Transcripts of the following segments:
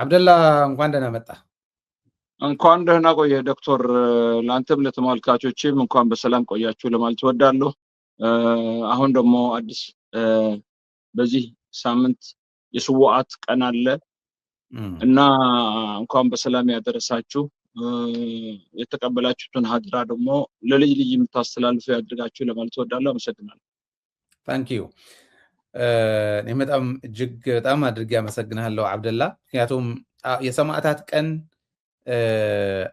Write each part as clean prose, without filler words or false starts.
አብደላ እንኳን ደህና መጣ። እንኳን ደህና ቆየ ዶክተር። ላንተም ለተመልካቾችም እንኳን በሰላም ቆያችሁ ለማለት እወዳለሁ። አሁን ደግሞ አዲስ በዚህ ሳምንት የስዋዓት ቀን አለ እና እንኳን በሰላም ያደረሳችሁ። የተቀበላችሁትን ሀድራ ደግሞ ለልጅ ልጅ የምታስተላልፉ ያድርጋችሁ ለማለት እወዳለሁ። አመሰግናለሁ። ታንክ ዩ። እኔ በጣም አድርጌ አመሰግናለሁ አብደላ። ምክንያቱም የሰማዕታት ቀን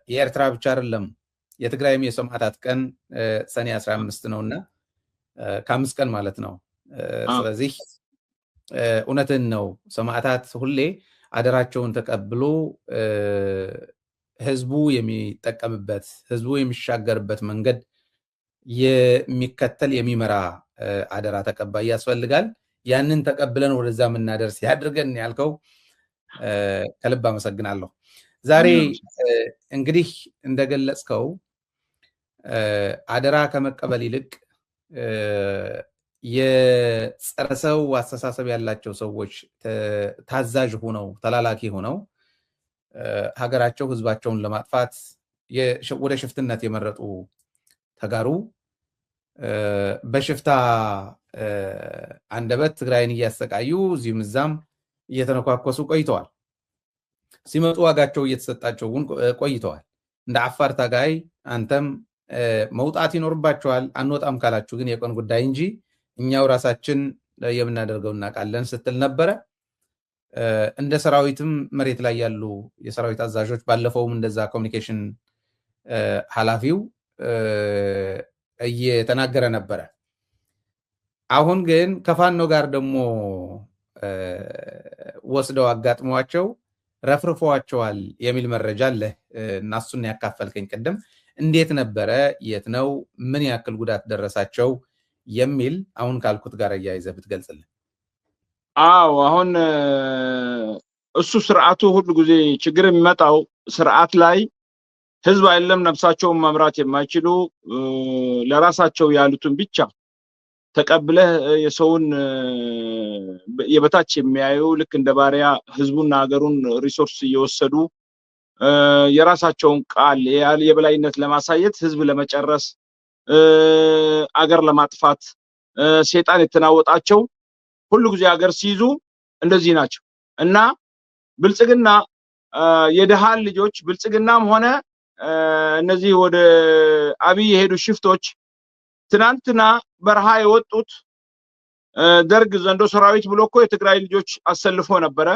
የኤርትራ ብቻ አይደለም፣ የትግራይም የሰማዕታት ቀን ሰኔ 15 ነውና ከ5 ቀን ማለት ነው። ስለዚህ እውነትን ነው፣ ሰማዕታት ሁሌ አደራቸውን ተቀብሎ ህዝቡ የሚጠቀምበት ህዝቡ የሚሻገርበት መንገድ የሚከተል የሚመራ አደራ ተቀባይ ያስፈልጋል። ያንን ተቀብለን ወደዛ የምናደርስ ያድርገን ያልከው ከልብ አመሰግናለሁ። ዛሬ እንግዲህ እንደገለጽከው አደራ ከመቀበል ይልቅ የጸረ ሰው አስተሳሰብ ያላቸው ሰዎች ታዛዥ ሆነው ተላላኪ ሆነው ሀገራቸው ህዝባቸውን ለማጥፋት ወደ ሽፍትነት የመረጡ ተጋሩ በሽፍታ አንደበት ትግራይን እያሰቃዩ እዚህም እዛም እየተነኳኮሱ ቆይተዋል። ሲመጡ ዋጋቸው እየተሰጣቸው ቆይተዋል። እንደ አፋር ታጋይ አንተም መውጣት ይኖርባቸዋል፣ አንወጣም ካላችሁ ግን የቀን ጉዳይ እንጂ እኛው ራሳችን የምናደርገው እናውቃለን ስትል ነበረ። እንደ ሰራዊትም መሬት ላይ ያሉ የሰራዊት አዛዦች ባለፈውም እንደዛ ኮሚኒኬሽን ኃላፊው እየተናገረ ነበረ። አሁን ግን ከፋኖ ጋር ደግሞ ወስደው አጋጥሟቸው ረፍርፈዋቸዋል የሚል መረጃ አለ እና እሱን ያካፈልከኝ ቅድም። እንዴት ነበረ? የት ነው? ምን ያክል ጉዳት ደረሳቸው? የሚል አሁን ካልኩት ጋር እያይዘህ ብትገልጽልን። አዎ፣ አሁን እሱ ስርዓቱ ሁሉ ጊዜ ችግር የሚመጣው ስርዓት ላይ ህዝብ አይደለም ነፍሳቸውን መምራት የማይችሉ ለራሳቸው ያሉትን ብቻ ተቀብለህ የሰውን የበታች የሚያዩ ልክ እንደ ባሪያ ህዝቡና ሀገሩን ሪሶርስ እየወሰዱ የራሳቸውን ቃል የበላይነት ለማሳየት ህዝብ ለመጨረስ አገር ለማጥፋት ሴጣን የተናወጣቸው ሁሉ ጊዜ ሀገር ሲይዙ እንደዚህ ናቸው እና ብልጽግና የደሃን ልጆች ብልጽግናም ሆነ እነዚህ ወደ አብይ የሄዱ ሽፍቶች ትናንትና በረሃ የወጡት ደርግ ዘንዶ ሰራዊት ብሎ እኮ የትግራይ ልጆች አሰልፎ ነበረ።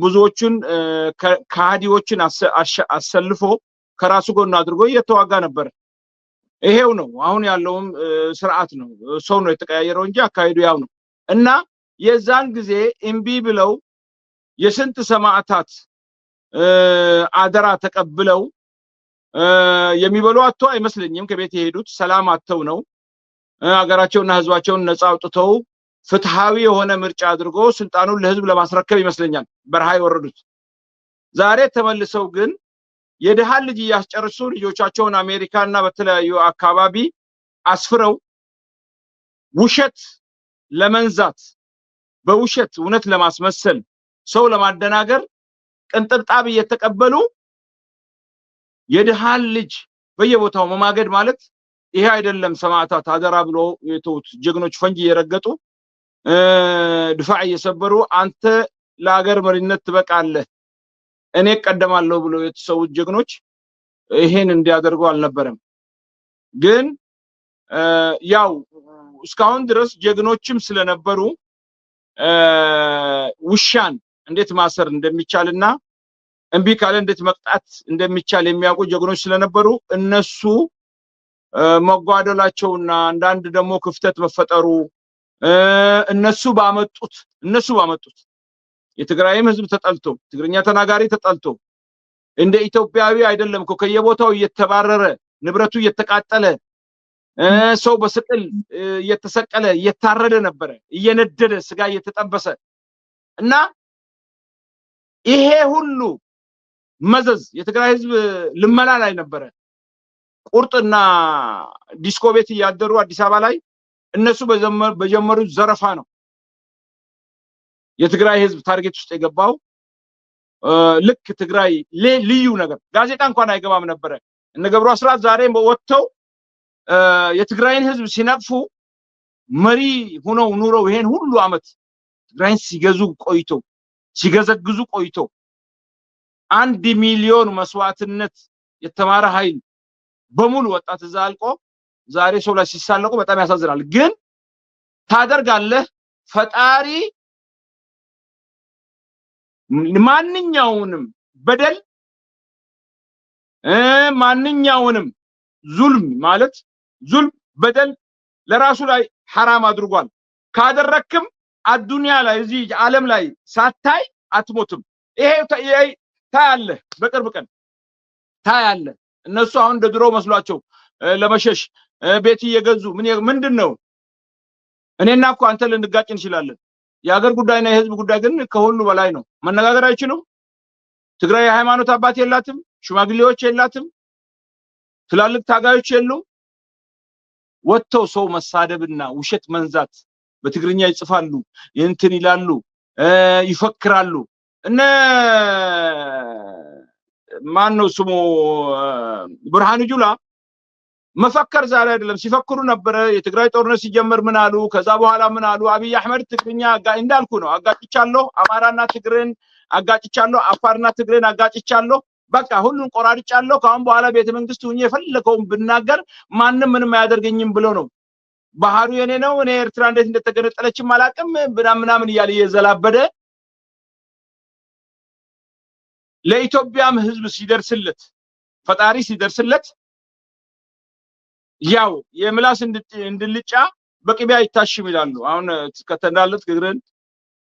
ብዙዎቹን ከሃዲዎችን አሰልፎ ከራሱ ጎን አድርጎ እየተዋጋ ነበር። ይሄው ነው አሁን ያለውም ስርዓት ነው። ሰው ነው የተቀያየረው እንጂ አካሄዱ ያው ነው እና የዛን ጊዜ እምቢ ብለው የስንት ሰማዕታት አደራ ተቀብለው የሚበሉ አጥተው አይመስለኝም ከቤት የሄዱት ሰላም አጥተው ነው። ሀገራቸውና ህዝባቸውን ነፃ አውጥተው ፍትሃዊ የሆነ ምርጫ አድርጎ ስልጣኑን ለህዝብ ለማስረከብ ይመስለኛል በረሃ የወረዱት። ዛሬ ተመልሰው ግን የደሃን ልጅ እያስጨርሱ ልጆቻቸውን አሜሪካና በተለያዩ አካባቢ አስፍረው ውሸት ለመንዛት በውሸት እውነት ለማስመሰል ሰው ለማደናገር ቅንጥብጣብ እየተቀበሉ የደሃን ልጅ በየቦታው መማገድ ማለት ይሄ አይደለም። ሰማዕታት አደራ ብሎ የተውት ጀግኖች ፈንጂ እየረገጡ ድፋዕ እየሰበሩ አንተ ለሀገር መሪነት ትበቃለህ እኔ ቀደማለሁ ብሎ የተሰዉት ጀግኖች ይሄን እንዲያደርጉ አልነበረም። ግን ያው እስካሁን ድረስ ጀግኖችም ስለነበሩ ውሻን እንዴት ማሰር እንደሚቻልና እምቢ ካለ እንዴት መቅጣት እንደሚቻል የሚያውቁ ጀግኖች ስለነበሩ እነሱ መጓደላቸውና አንዳንድ ደግሞ ክፍተት መፈጠሩ እነሱ ባመጡት የትግራይም ህዝብ ተጠልቶ ትግርኛ ተናጋሪ ተጠልቶ እንደ ኢትዮጵያዊ አይደለም እኮ ከየቦታው እየተባረረ ንብረቱ እየተቃጠለ ሰው በስቅል እየተሰቀለ እየታረደ ነበረ፣ እየነደደ ስጋ እየተጠበሰ እና ይሄ ሁሉ መዘዝ የትግራይ ህዝብ ልመና ላይ ነበረ። ቁርጥና ዲስኮ ቤት እያደሩ አዲስ አበባ ላይ እነሱ በጀመሩት ዘረፋ ነው የትግራይ ህዝብ ታርጌት ውስጥ የገባው። ልክ ትግራይ ልዩ ነገር ጋዜጣ እንኳን አይገባም ነበር እነ ገብሩ አስራት ዛሬ ወጥተው የትግራይን ህዝብ ሲነቅፉ መሪ ሆነው ኑረው ይሄን ሁሉ አመት ትግራይን ሲገዙ ቆይቶ ሲገዘግዙ ቆይቶ 1 ሚሊዮን መስዋዕትነት የተማረ ኃይል በሙሉ ወጣት ዛልቆ ዛሬ ሰው ላይ ሲሳለቁ በጣም ያሳዝናል ግን ታደርጋለህ ፈጣሪ ማንኛውንም በደል ማንኛውንም ዙልም ማለት ዙልም በደል ለራሱ ላይ حرام አድርጓል ካደረክም አዱንያ ላይ እዚህ ዓለም ላይ ሳታይ አትሞትም ይሄ ታያለ በቅርብ ቀን ታያለ እነሱ አሁን እንደድሮ መስሏቸው ለመሸሽ ቤት እየገዙ ምንድነው እኔና እኮ አንተ ልንጋጭ እንችላለን የሀገር ጉዳይና የህዝብ ጉዳይ ግን ከሁሉ በላይ ነው መነጋገር አይችሉም ትግራይ ሃይማኖት አባት የላትም ሽማግሌዎች የላትም ትላልቅ ታጋዮች የሉም ወጥተው ሰው መሳደብና ውሸት መንዛት በትግርኛ ይጽፋሉ እንትን ይላሉ ይፈክራሉ እነ ማን ነው ስሙ ብርሃኑ ጁላ መፈከር ዛሬ አይደለም ሲፈክሩ ነበር የትግራይ ጦርነት ሲጀመር ምን አሉ ከዛ በኋላ ምን አሉ አብይ አህመድ ትግርኛ እንዳልኩ ነው አጋጭቻለሁ አማራና ትግሬን አጋጭቻለሁ አፋርና ትግሬን አጋጭቻለሁ በቃ ሁሉን ቆራርጫለሁ ካሁን በኋላ ቤተ መንግስት ሆኜ የፈለከውን ብናገር ማንንም ምንም አያደርገኝም ብሎ ነው ባህሩ የኔ ነው እኔ ኤርትራ እንዴት እንደተገነጠለችም አላቅም ምናምን ይያል የዘላበደ ለኢትዮጵያም ህዝብ ሲደርስለት ፈጣሪ ሲደርስለት ያው የምላስ እንድልጫ በቅቢያ ይታሽም ይላሉ አሁን ከተንዳለት ግግረን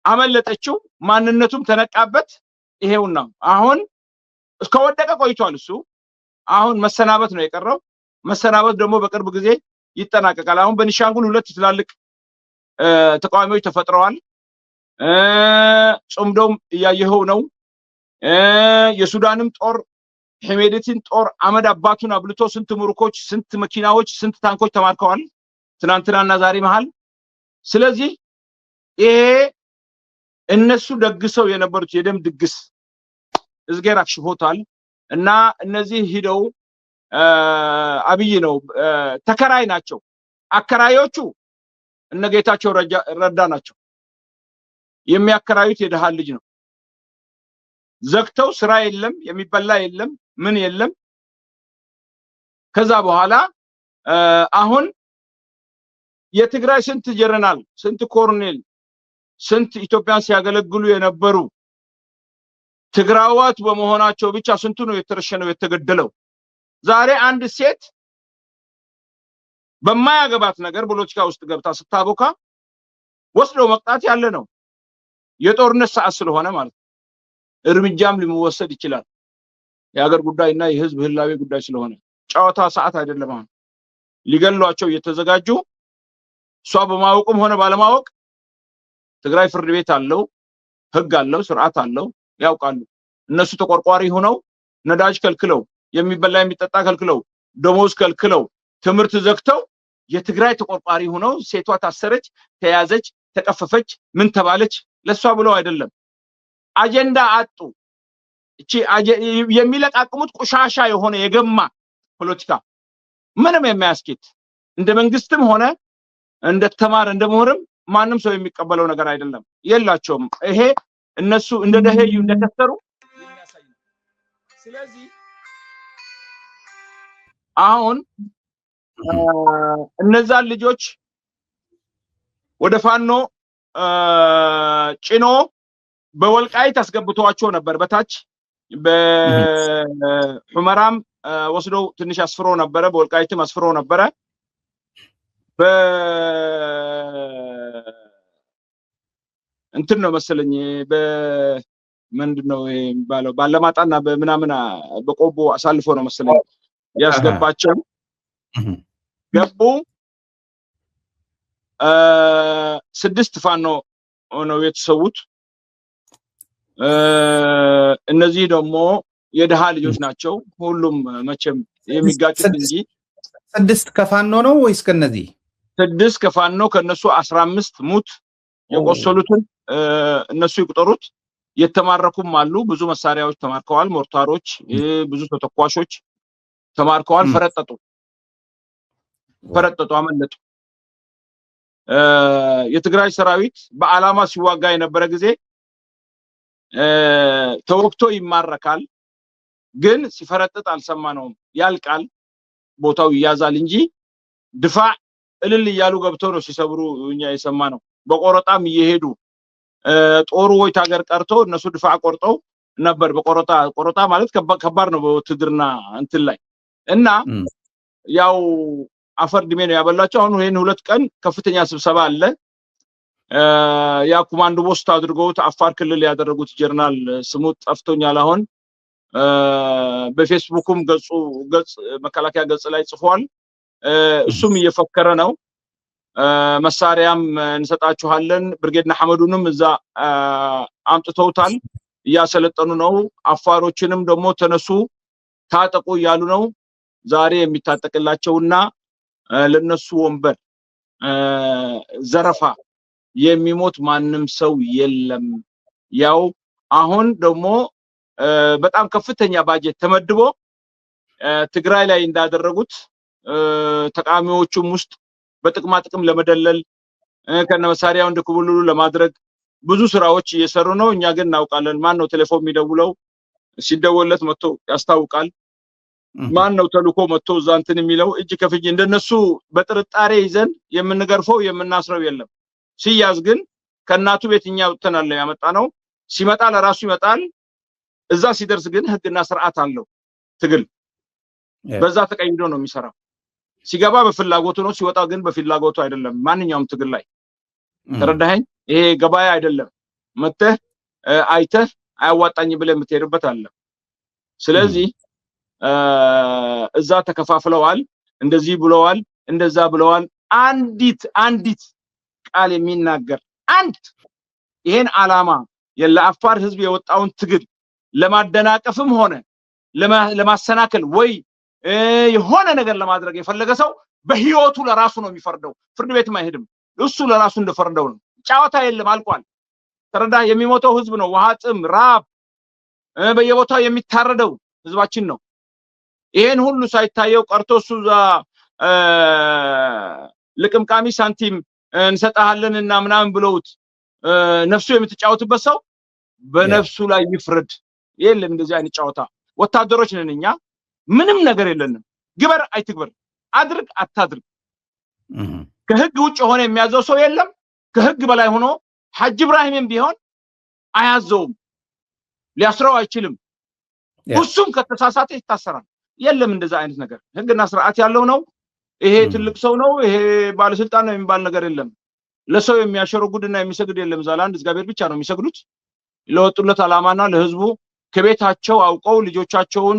አመለጠችው ማንነቱም ተነቃበት ይሄውና አሁን እስከወደቀ ቆይቷል እሱ አሁን መሰናበት ነው የቀረው መሰናበት ደግሞ በቅርብ ጊዜ ይጠናቀቃል አሁን በኒሻንጉል ሁለት ትላልቅ ተቃዋሚዎች ተፈጥረዋል ጾምዶም ያየኸው ነው የሱዳንም ጦር ሄሜዲቲን ጦር አመድ አባቱን አብልቶ ስንት ሙርኮች ስንት መኪናዎች ስንት ታንኮች ተማርከዋል ትናንትናና ዛሬ መሃል ስለዚህ ይሄ እነሱ ደግሰው የነበሩት የደም ድግስ እዝጌር አክሽፎታል እና እነዚህ ሂደው አብይ ነው ተከራይ ናቸው አከራዮቹ እነ ጌታቸው ረዳ ናቸው የሚያከራዩት የደሃ ልጅ ነው ዘግተው ስራ የለም የሚበላ የለም ምን የለም ከዛ በኋላ አሁን የትግራይ ስንት ጀነራል ስንት ኮሎኔል ስንት ኢትዮጵያን ሲያገለግሉ የነበሩ ትግራዋት በመሆናቸው ብቻ ስንቱ ነው የተረሸነው የተገደለው ዛሬ አንድ ሴት በማያገባት ነገር ፖለቲካ ውስጥ ገብታ ስታቦካ ወስዶ መቅጣት ያለ ነው የጦርነት ሰዓት ስለሆነ ማለት እርምጃም ሊወሰድ ይችላል የሀገር ጉዳይና የህዝብ ህላዊ ጉዳይ ስለሆነ ጫዋታ ሰዓት አይደለም አሁን ሊገሏቸው እየተዘጋጁ ሷ በማወቅም ሆነ ባለማወቅ ትግራይ ፍርድ ቤት አለው ህግ አለው ስርዓት አለው ያውቃሉ እነሱ ተቆርቋሪ ሆነው ነዳጅ ከልክለው የሚበላ የሚጠጣ ከልክለው ደሞዝ ከልክለው ትምርት ዘግተው የትግራይ ተቆርቋሪ ሆነው ሴቷ ታሰረች ተያዘች ተቀፈፈች ምን ተባለች ለሷ ብለው አይደለም አጀንዳ አጡ እቺ የሚለቃቅሙት ቆሻሻ የሆነ የገማ ፖለቲካ ምንም የማያስኬት እንደ መንግስትም ሆነ እንደ ተማረ እንደ ምሁርም ማንም ሰው የሚቀበለው ነገር አይደለም የላቸውም ይሄ እነሱ እንደ ደህዩ እንደከሰሩ የሚያሳይ ነው ስለዚህ አሁን እነዛ ልጆች ወደ ፋኖ ጭኖ በወልቃይት አስገብቷቸው ነበር በታች በሁመራም ወስደው ትንሽ አስፍሮ ነበር በወልቃይትም አስፍሮ ነበር እንትን ነው መሰለኝ በምንድነው የሚባለው ባለማጣና በመናመና በቆቦ አሳልፎ ነው መሰለኝ ያስገባቸው ገቡ 6 ፋኖ ነው የተሰዉት እነዚህ ደግሞ የደሃ ልጆች ናቸው ሁሉም መቼም የሚጋጩት እንጂ 6 ከፋኖ ነው ወይስ ከነዚህ 6 ከፋኖ ከነሱ 15 ሙት የቆሰሉትን እነሱ ይቆጠሩት የተማረኩም አሉ። ብዙ መሳሪያዎች ተማርከዋል። ሞርታሮች፣ ብዙ ተተኳሾች ተማርከዋል። ፈረጠጡ፣ አመለጡ። የትግራይ ሰራዊት በዓላማ ሲዋጋ የነበረ ጊዜ ተወክቶ ይማረካል። ግን ሲፈረጥጥ አልሰማነውም። ያልቃል፣ ቦታው ይያዛል እንጂ ድፋዕ እልል እያሉ ገብተው ነው ሲሰብሩ እኛ የሰማነው። በቆረጣም እየሄዱ ጦሩ ወይ ታገር ቀርቶ እነሱ ድፋዕ ቆርጠው ነበር። ቆረጣ ማለት ከባድ ነው በውትድርና እንትን ላይ እና ያው አፈር ድሜ ነው ያበላቸው። አሁን ይሄን 2 ቀን ከፍተኛ ስብሰባ አለ። ያ ኮማንዶ ፖስት አድርገውት አፋር ክልል ያደረጉት ጀነራል ስሙ ጠፍቶኛል አሁን። በፌስቡክም ገጽ መከላከያ ገጽ ላይ ጽፏል። እሱም እየፈከረ ነው። መሳሪያም እንሰጣችኋለን። ብርጌድና ሐመዱንም እዛ አምጥተውታል፣ እያሰለጠኑ ነው። አፋሮችንም ደግሞ ተነሱ ታጠቁ እያሉ ነው። ዛሬ የሚታጠቅላቸውና ለነሱ ወንበር ዘረፋ የሚሞት ማንም ሰው የለም። ያው አሁን ደግሞ በጣም ከፍተኛ ባጀት ተመድቦ ትግራይ ላይ እንዳደረጉት ተቃዋሚዎቹም ውስጥ በጥቅማ ጥቅም ለመደለል ከነመሳሪያው እንደኩብሉሉ ለማድረግ ብዙ ስራዎች እየሰሩ ነው። እኛ ግን እናውቃለን። ማን ነው ቴሌፎን የሚደውለው? ሲደወለት መጥቶ ያስታውቃል። ማን ነው ተልኮ መጥቶ እዛ እንትን የሚለው? እጅ ከፍጅ እንደነሱ በጥርጣሬ ይዘን የምንገርፈው የምናስረው የለም። ሲያዝ ግን ከናቱ ቤትኛ ወጥተናል ያመጣ ነው። ሲመጣ ለራሱ ይመጣል። እዛ ሲደርስ ግን ህግና ስርዓት አለው ትግል። በዛ ተቀይዶ ነው የሚሰራው። ሲገባ በፍላጎቱ ነው፣ ሲወጣ ግን በፍላጎቱ አይደለም። ማንኛውም ትግል ላይ ተረዳኸኝ? ይሄ ገበያ አይደለም። መተህ አይተህ አያዋጣኝ ብለህ የምትሄድበት አለ። ስለዚህ እዛ ተከፋፍለዋል፣ እንደዚህ ብለዋል፣ እንደዛ ብለዋል። አንዲት ቃል የሚናገር ይሄን ዓላማ ለአፋር ህዝብ የወጣውን ትግል ለማደናቀፍም ሆነ ለማሰናከል ወይ የሆነ ነገር ለማድረግ የፈለገ ሰው በህይወቱ ለራሱ ነው የሚፈርደው። ፍርድ ቤትም አይሄድም። እሱ ለራሱ እንደፈረደው ነው። ጫዋታ የለም፣ አልቋል። ተረዳ? የሚሞተው ህዝብ ነው። ውሃ ጥም፣ ራብ በየቦታው የሚታረደው ህዝባችን ነው። ይሄን ሁሉ ሳይታየው ቀርቶ እሱ ልቅምቃሚ ሳንቲም እንሰጣለንና ምናምን ብለውት ነፍሱ የምትጫወትበት ሰው በነፍሱ ላይ ይፍረድ። የለም እንደዚህ አይነት ጫዋታ። ወታደሮች ነን እኛ። ምንም ነገር የለንም። ግበር አይትግበር፣ አድርግ አታድርግ፣ ከህግ ውጭ ሆነ የሚያዘው ሰው የለም። ከህግ በላይ ሆኖ ሐጅ ኢብራሂምም ቢሆን አያዘውም፣ ሊያስረው አይችልም። እሱም ከተሳሳተ ይታሰራል። የለም እንደዛ አይነት ነገር። ህግና ስርዓት ያለው ነው። ይሄ ትልቅ ሰው ነው፣ ይሄ ባለስልጣን ነው የሚባል ነገር የለም። ለሰው የሚያሸረጉድና የሚሰግድ የለም። ዛላንድ እግዚአብሔር ብቻ ነው የሚሰግዱት። ለወጡለት ዓላማና ለህዝቡ ከቤታቸው አውቀው ልጆቻቸውን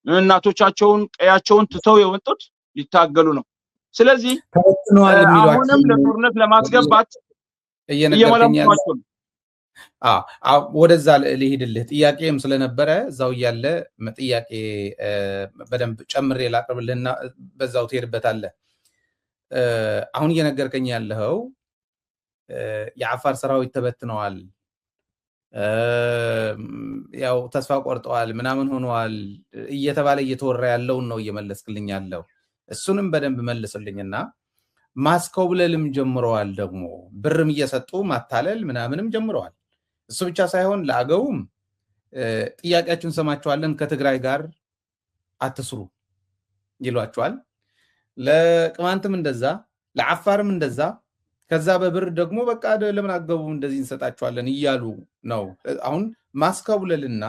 እናቶቻቸውን ቀያቸውን ትተው የወጡት ሊታገሉ ነው። ስለዚህ አሁንም ለጦርነት ለማስገባት እየመለመሏቸው ነው። ወደዛ ልሄድልህ ጥያቄም ስለነበረ እዛው ያለ ጥያቄ በደንብ ጨምሬ ላቅርብልህና በዛው ትሄድበታለህ። አሁን እየነገርከኝ ያለው የአፋር ሰራዊት ተበትነዋል፣ ያው ተስፋ ቆርጠዋል፣ ምናምን ሆነዋል እየተባለ እየተወራ ያለውን ነው እየመለስክልኝ ያለው። እሱንም በደንብ መልስልኝና ማስኮብለልም ጀምረዋል፣ ደግሞ ብርም እየሰጡ ማታለል ምናምንም ጀምረዋል። እሱ ብቻ ሳይሆን ለአገውም ጥያቄያችሁን ሰማችኋለን፣ ከትግራይ ጋር አትስሩ ይሏቸዋል። ለቅማንትም እንደዛ፣ ለአፋርም እንደዛ። ከዛ በብር ደግሞ በቃ ለምን አገቡ እንደዚህ እንሰጣችኋለን እያሉ ነው። አሁን ማስኮብለልና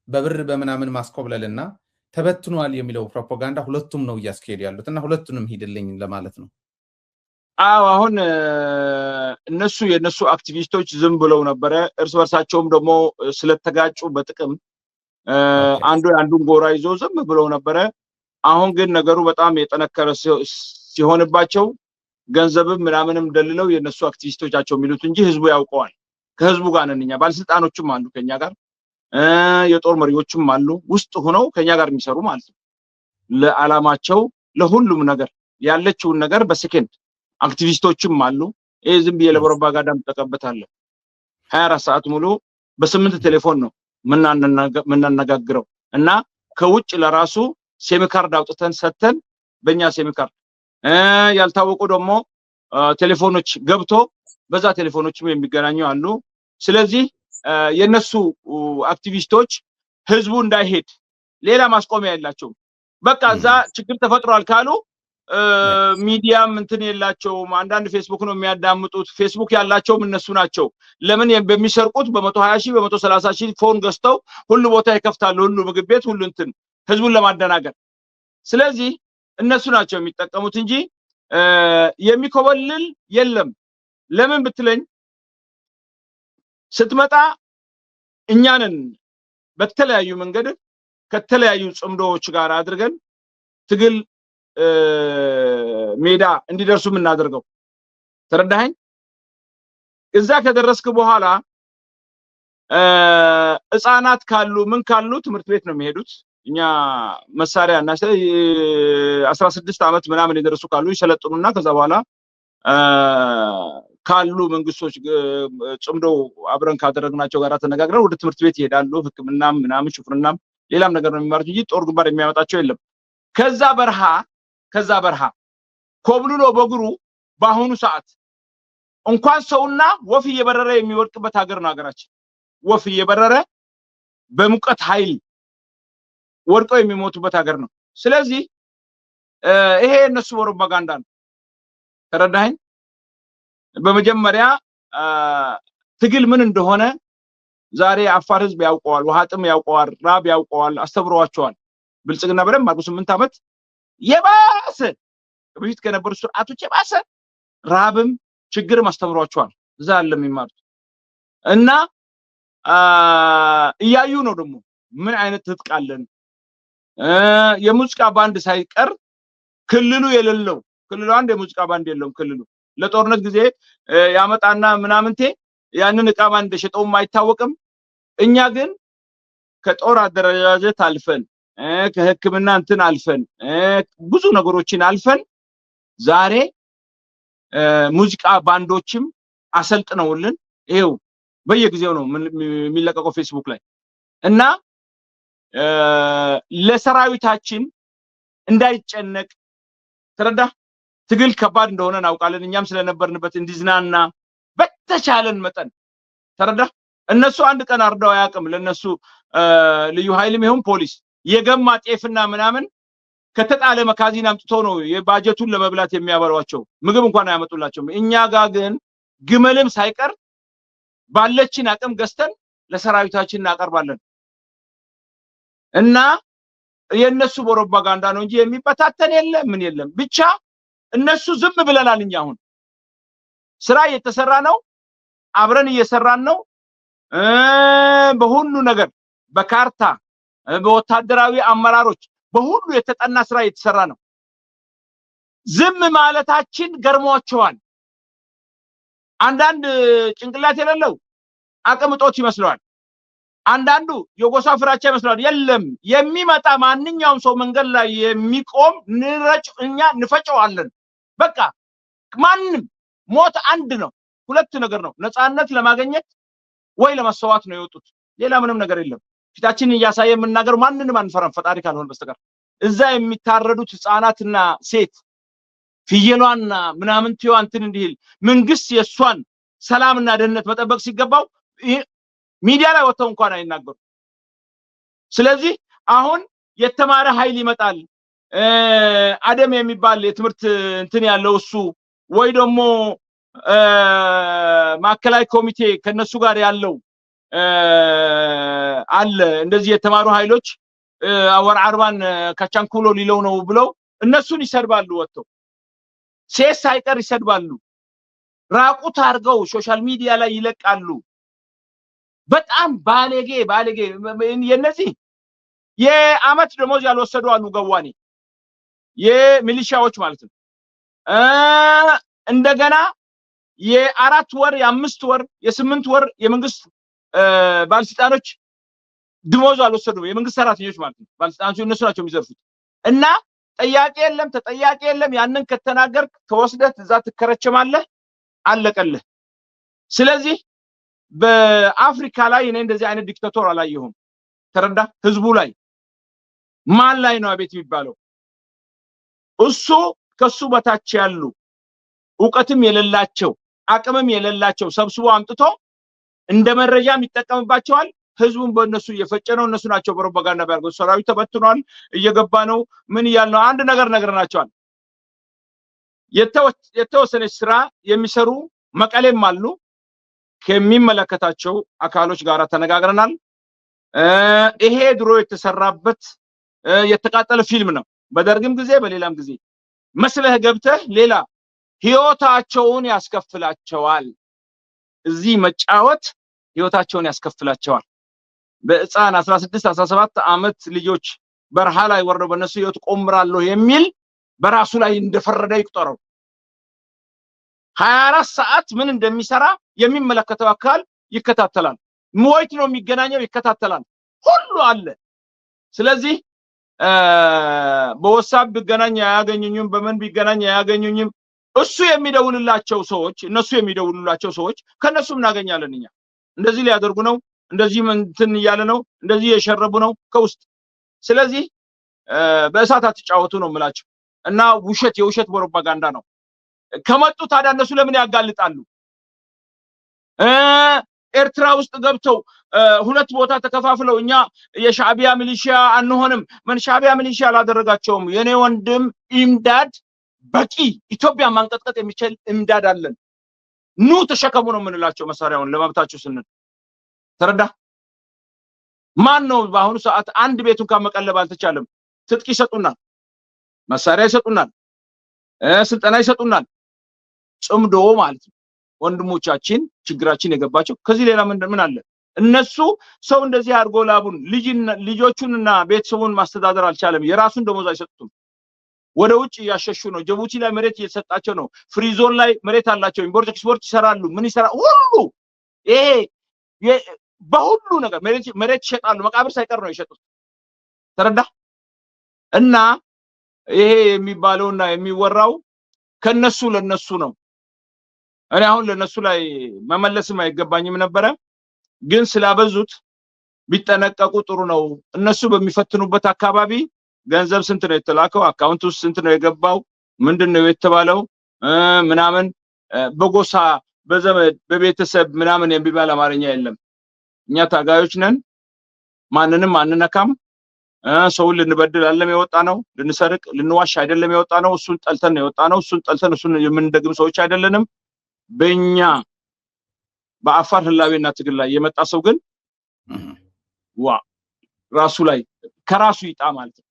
በብር በምናምን ማስኮብለልና ተበትኗል የሚለው ፕሮፓጋንዳ ሁለቱም ነው እያስኬድ ያሉት እና ሁለቱንም ሂድልኝ ለማለት ነው። አሁን የነሱ አክቲቪስቶች ዝም ብለው ነበረ። እርስ በርሳቸውም ደግሞ ስለተጋጩ በጥቅም አንዱን ጎራ ይዞ ዝም ብለው ነበረ። አሁን ግን ነገሩ በጣም የጠነከረ ሲሆንባቸው ገንዘብም ምናምንም ደልለው የነሱ አክቲቪስቶቻቸው የሚሉት እንጂ ህዝቡ ያውቀዋል። ከህዝቡ ጋር ነን እኛ። ባለስልጣኖችም አሉ ከኛ ጋር፣ የጦር መሪዎችም አሉ ውስጥ ሆነው ከኛ ጋር የሚሰሩ ማለት ነው። ለዓላማቸው ለሁሉም ነገር ያለችውን ነገር በሰከንድ አክቲቪስቶችም አሉ። ዝም ብዬ ለፕሮፓጋንዳ ተቀበታለሁ። 24 ሰዓት ሙሉ በ8 ቴሌፎን ነው ምናነጋግረው እና ከውጭ ለራሱ ሲም ካርድ አውጥተን ሰተን በእኛ ሲም ካርድ ያልታወቁ ደግሞ ቴሌፎኖች ገብቶ በዛ ቴሌፎኖችም የሚገናኙ አሉ። ስለዚህ የነሱ አክቲቪስቶች ህዝቡ እንዳይሄድ ሌላ ማስቆሚያ የላቸው። በቃ እዛ ችግር ተፈጥሯል ካሉ ሚዲያም እንትን የላቸውም። አንዳንድ ፌስቡክ ነው የሚያዳምጡት። ፌስቡክ ያላቸውም እነሱ ናቸው። ለምን በሚሰርቁት በ120 ሺህ በ130 ሺህ ፎን ገዝተው ሁሉ ቦታ ይከፍታሉ፣ ሁሉ ምግብ ቤት ሁሉ እንትን ህዝቡን ለማደናገር። ስለዚህ እነሱ ናቸው የሚጠቀሙት እንጂ የሚኮበልል የለም። ለምን ብትለኝ ስትመጣ እኛንን በተለያዩ መንገድ ከተለያዩ ጽምዶዎች ጋር አድርገን ትግል ሜዳ እንዲደርሱ እናደርገው። ተረዳኸኝ? እዛ ከደረስክ በኋላ ህፃናት ካሉ ምን ካሉ ትምህርት ቤት ነው የሚሄዱት። እኛ መሳሪያ እና 16 ዓመት ምናምን የደረሱ ካሉ ይሰለጥኑና ከዛ በኋላ ካሉ መንግስቶች ጽምዶ አብረን ካደረግናቸው ጋር ተነጋግረን ወደ ትምህርት ቤት ይሄዳሉ። ህክምናም ምናምን ሹፍርናም ሌላም ነገር ነው የሚማሩት እንጂ ጦር ግንባር የሚያመጣቸው የለም። ከዛ በረሃ ኮብልሎ በእግሩ በአሁኑ ሰዓት እንኳን ሰውና ወፍ እየበረረ የሚወድቅበት ሀገር ነው ሀገራችን። ወፍ እየበረረ በሙቀት ኃይል ወድቀው የሚሞቱበት ሀገር ነው። ስለዚህ ይሄ እነሱ ፕሮፓጋንዳ ነው። ተረዳኸኝ? በመጀመሪያ ትግል ምን እንደሆነ ዛሬ አፋር ህዝብ ያውቀዋል፣ ውሃ ጥም ያውቀዋል፣ ራብ ያውቀዋል፣ አስተምሯቸዋል። ብልጽግና በደንብ አድርጎ 8 ዓመት የባሰ በፊት ከነበሩ ስርዓቶች የባሰ ራብም ችግርም አስተምሯቸዋል። እዛ አለ የሚማሩት እና እያዩ ነው ደግሞ ምን አይነት ትጥቅ አለን። የሙዚቃ ባንድ ሳይቀር ክልሉ የሌለው ክልሉ አንድ የሙዚቃ ባንድ የለውም። ክልሉ ለጦርነት ጊዜ ያመጣና ምናምንቴ ያንን እቃ ባንድ ሸጠውም አይታወቅም። እኛ ግን ከጦር አደረጃጀት አልፈን ከህክምና እንትን አልፈን ብዙ ነገሮችን አልፈን ዛሬ ሙዚቃ ባንዶችም አሰልጥነውልን ይሄው በየጊዜው ነው የሚለቀቀው ፌስቡክ ላይ እና ለሰራዊታችን እንዳይጨነቅ ተረዳ። ትግል ከባድ እንደሆነ እናውቃለን። እኛም ስለነበርንበት እንዲዝናና በተቻለን መጠን ተረዳ። እነሱ አንድ ቀን አርዳው ያቅም ለነሱ ልዩ ኃይልም ይሁን ፖሊስ የገማ ጤፍና ምናምን ከተጣለ መካዚን አምጥቶ ነው የባጀቱን ለመብላት የሚያበሏቸው። ምግብ እንኳን አያመጡላቸውም። እኛ ጋር ግን ግመልም ሳይቀር ባለችን አቅም ገዝተን ለሰራዊታችን እናቀርባለን እና የነሱ ፕሮፓጋንዳ ነው እንጂ የሚበታተን የለም ምን የለም። ብቻ እነሱ ዝም ብለናል። እኛ አሁን ስራ እየተሰራ ነው፣ አብረን እየሰራን ነው። በሁሉ ነገር በካርታ በወታደራዊ አመራሮች በሁሉ የተጠና ስራ እየተሰራ ነው። ዝም ማለታችን ገርሟቸዋል። አንዳንድ ጭንቅላት የሌለው አቅም ጦት ይመስለዋል። አንዳንዱ የጎሳ ፍራቻ ይመስለዋል። የለም የሚመጣ ማንኛውም ሰው መንገድ ላይ የሚቆም እኛ እንፈጨዋለን። በቃ ማንንም ሞት አንድ ነው። ሁለት ነገር ነው፣ ነፃነት ለማግኘት ወይ ለማሰዋት ነው የወጡት። ሌላ ምንም ነገር የለም። ፊታችንን እያሳየ የምናገር ማንንም አንፈራም ፈጣሪ ካልሆነ በስተቀር። እዛ የሚታረዱት ህፃናትና ሴት ፍየሏና ምናምን እንትን እንዲል መንግስት የሷን ሰላምና ደህንነት መጠበቅ ሲገባው ሚዲያ ላይ ወጥተው እንኳን አይናገሩ። ስለዚህ አሁን የተማረ ኃይል ይመጣል። አደም የሚባል የትምህርት እንትን ያለው እሱ ወይ ደግሞ ማዕከላዊ ኮሚቴ ከነሱ ጋር ያለው አለ እንደዚህ የተማሩ ኃይሎች አወር አርባን ከቻንኩሎ ሊለው ነው ብለው እነሱን ይሰድባሉ። ወጥተው ሴት ሳይቀር ይሰድባሉ። ራቁት አድርገው ሶሻል ሚዲያ ላይ ይለቃሉ። በጣም ባለጌ የነዚህ የአመት ደሞዝ ያልወሰዱ አሉ። ገዋኔ የሚሊሻዎች ማለት ነው። እንደገና የ4 ወር የ5 ወር የ8 ወር የመንግስት ባለስልጣኖች ደሞዝ አልወሰዱም። የመንግስት ሰራተኞች ማለት ነው። ባለስልጣኖች እነሱ ናቸው የሚዘርፉት። እና ጠያቂ የለም ተጠያቂ የለም። ያንን ከተናገርክ ተወስደህ እዛ ትከረቸማለህ፣ አለቀልህ። ስለዚህ በአፍሪካ ላይ እኔ እንደዚህ አይነት ዲክታቶር አላየሁም። ተረዳ? ህዝቡ ላይ ማን ላይ ነው አቤት የሚባለው? እሱ ከሱ በታች ያሉ ዕውቀትም የሌላቸው አቅምም የሌላቸው ሰብስቦ አምጥቶ እንደ መረጃም ይጠቀምባቸዋል። ህዝቡን በእነሱ እየፈጨ ነው። እነሱ ናቸው ፕሮፓጋንዳ ቢያርገው ሰራዊት ተበትኗል፣ እየገባ ነው፣ ምን ያለው አንድ ነገር ነግረናቸዋል። የተወሰነ ስራ የሚሰሩ መቀሌም አሉ። ከሚመለከታቸው አካሎች ጋር ተነጋግረናል። ይሄ ድሮ የተሰራበት የተቃጠለ ፊልም ነው። በደርግም ጊዜ በሌላም ጊዜ መስለህ ገብተህ ሌላ ህይወታቸውን ያስከፍላቸዋል። እዚህ መጫወት ህይወታቸውን ያስከፍላቸዋል። በህፃን 16 17 ዓመት ልጆች በረሃ ላይ ወርደው በነሱ ህይወት ቆምራለሁ የሚል በራሱ ላይ እንደፈረደ ይቆጠረው። 24 ሰዓት ምን እንደሚሰራ የሚመለከተው አካል ይከታተላል። ሞይት ነው የሚገናኘው፣ ይከታተላል። ሁሉ አለ። ስለዚህ በWhatsApp ቢገናኝ አያገኙኝም፣ በምን ቢገናኝ አያገኙኝም። እሱ የሚደውልላቸው ሰዎች እነሱ የሚደውልላቸው ሰዎች ከነሱ እናገኛለን። እኛ እንደዚህ ሊያደርጉ ነው፣ እንደዚህ እንትን እያለ ነው፣ እንደዚህ የሸረቡ ነው ከውስጥ። ስለዚህ በእሳት አትጫወቱ ነው የምላቸው እና ውሸት የውሸት ፕሮፓጋንዳ ነው። ከመጡ ታዲያ እነሱ ለምን ያጋልጣሉ? ኤርትራ ውስጥ ገብተው ሁለት ቦታ ተከፋፍለው እኛ የሻዕቢያ ሚሊሺያ አንሆንም። ምን ሻዕቢያ ሚሊሺያ አላደረጋቸውም። የኔ ወንድም ኢምዳድ በቂ ኢትዮጵያ ማንቀጥቀጥ የሚችል ኢምዳድ አለን። ኑ ተሸከሙ ነው የምንላቸው መሳሪያውን ለመብታቸው ስንል። ተረዳ? ማን ነው በአሁኑ ሰዓት አንድ ቤቱን ከመቀለብ አልተቻለም። ትጥቅ ይሰጡናል፣ መሳሪያ ይሰጡናል፣ ስልጠና ይሰጡናል። ጽምዶ ማለት ነው። ወንድሞቻችን ችግራችን የገባቸው ከዚህ ሌላ ምን አለ? እነሱ ሰው እንደዚህ አድርጎ ላቡን ልጆቹንና ቤተሰቡን ማስተዳደር አልቻለም። የራሱን ደሞዝ አይሰጡትም። ወደ ውጭ ያሸሹ ነው። ጅቡቲ ላይ መሬት እየተሰጣቸው ነው። ፍሪዞን ላይ መሬት አላቸው። ኢምፖርት ኤክስፖርት ይሰራሉ። ምን ይሰራ ሁሉ ይሄ በሁሉ ነገር መሬት ይሸጣሉ። መቃብር ሳይቀር ነው የሸጡት። ተረዳ? እና ይሄ የሚባለውና የሚወራው ከነሱ ለነሱ ነው። እኔ አሁን ለነሱ ላይ መመለስም አይገባኝም ነበረ፣ ግን ስላበዙት ቢጠነቀቁ ጥሩ ነው። እነሱ በሚፈትኑበት አካባቢ ገንዘብ ስንት ነው የተላከው፣ አካውንት ውስጥ ስንት ነው የገባው፣ ምንድነው የተባለው ምናምን በጎሳ በዘመድ በቤተሰብ ምናምን የሚባል አማርኛ የለም። እኛ ታጋዮች ነን፣ ማንንም አንነካም። ሰውን ልንበድል አይደለም የወጣ ነው፣ ልንሰርቅ ልንዋሽ አይደለም የወጣ ነው። እሱን ጠልተን የወጣ ነው። እሱን ጠልተን እሱን የምንደግም ሰዎች አይደለንም። በእኛ በአፋር ህላዌና ትግል ላይ የመጣ ሰው ግን ራሱ ላይ ከራሱ ይጣ ማለት ነው።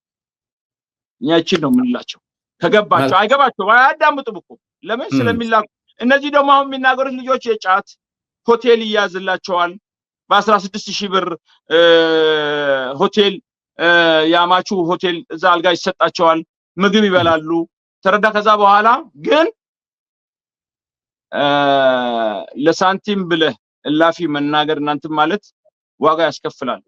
እኛ እቺን ነው የምንላቸው። ከገባቸው አይገባቸው አያዳምጡም እኮ ለምን ስለሚላኩ። እነዚህ ደግሞ አሁን የሚናገሩት ልጆች የጫት ሆቴል ይያዝላቸዋል። በ16000 ብር ሆቴል ያማቹ ሆቴል እዛ አልጋ ይሰጣቸዋል። ምግብ ይበላሉ። ተረዳ? ከዛ በኋላ ግን ለሳንቲም ብለህ እላፊ መናገር እናንተ ማለት ዋጋ ያስከፍላል።